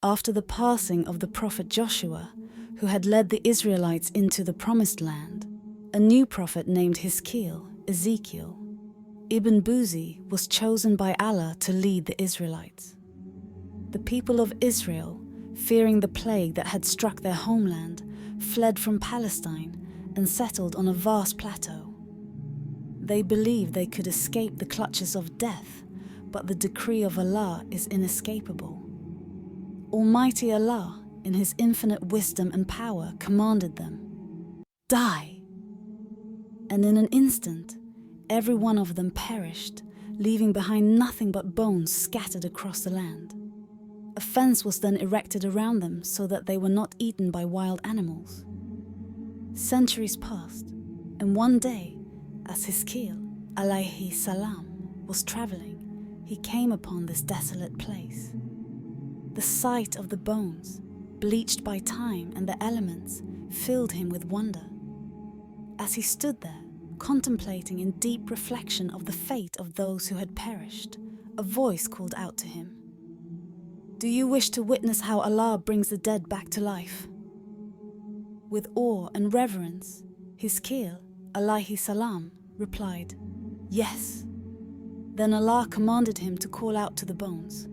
After the passing of the prophet Joshua, who had led the Israelites into the promised land, a new prophet named Hizqeel, Ezekiel, Ibn Buzi, was chosen by Allah to lead the Israelites. The people of Israel, fearing the plague that had struck their homeland, fled from Palestine and settled on a vast plateau. They believed they could escape the clutches of death, but the decree of Allah is inescapable. Almighty Allah, in His infinite wisdom and power, commanded them, "Die!" And in an instant, every one of them perished, leaving behind nothing but bones scattered across the land. A fence was then erected around them so that they were not eaten by wild animals. Centuries passed, and one day, as Hizqeel, alayhi salam, was traveling, he came upon this desolate place. The sight of the bones, bleached by time and the elements, filled him with wonder. As he stood there, contemplating in deep reflection of the fate of those who had perished, a voice called out to him, "Do you wish to witness how Allah brings the dead back to life?" With awe and reverence, Hizqeel, alayhi salam, replied, "Yes." Then Allah commanded him to call out to the bones.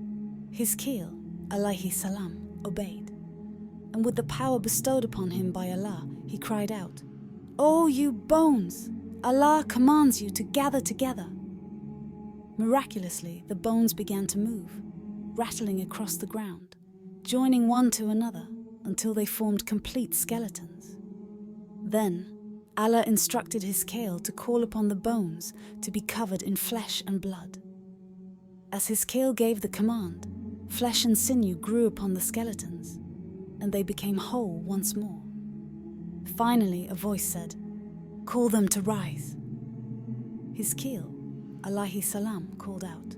Hizqeel, alayhi salam, obeyed, and with the power bestowed upon him by Allah, he cried out, "O you bones, Allah commands you to gather together." Miraculously, the bones began to move, rattling across the ground, joining one to another until they formed complete skeletons. Then Allah instructed Hizqeel to call upon the bones to be covered in flesh and blood. As Hizqeel gave the command, flesh and sinew grew upon the skeletons, and they became whole once more. Finally, a voice said, "Call them to rise." Hizqeel, alayhi salam, called out,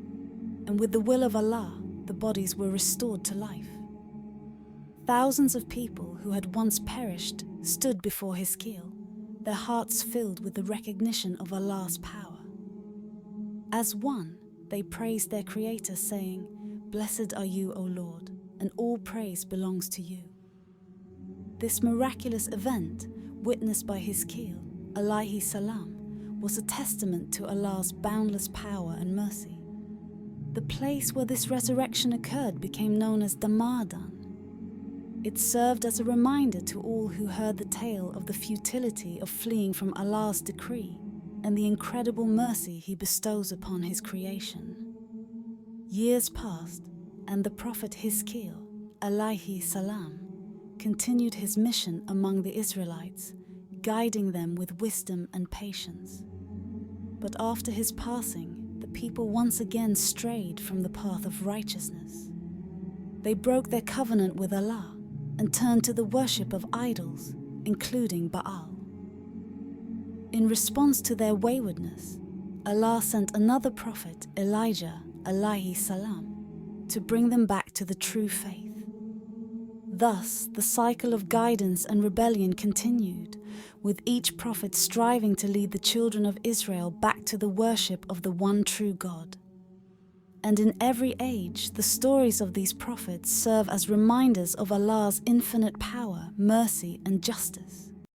and with the will of Allah, the bodies were restored to life. Thousands of people who had once perished stood before Hizqeel, their hearts filled with the recognition of Allah's power. As one, they praised their Creator, saying, "Blessed are you, O Lord, and all praise belongs to you." This miraculous event, witnessed by Hizqeel, alayhi salam, was a testament to Allah's boundless power and mercy. The place where this resurrection occurred became known as Damadan. It served as a reminder to all who heard the tale of the futility of fleeing from Allah's decree and the incredible mercy He bestows upon His creation. Years passed, and the Prophet Hizqeel, alayhi salam, continued his mission among the Israelites, guiding them with wisdom and patience. But after his passing, the people once again strayed from the path of righteousness. They broke their covenant with Allah and turned to the worship of idols, including Baal. In response to their waywardness, Allah sent another prophet, Elijah, alayhi salam, to bring them back to the true faith. Thus, the cycle of guidance and rebellion continued, with each prophet striving to lead the children of Israel back to the worship of the one true God. And in every age, the stories of these prophets serve as reminders of Allah's infinite power, mercy, and justice.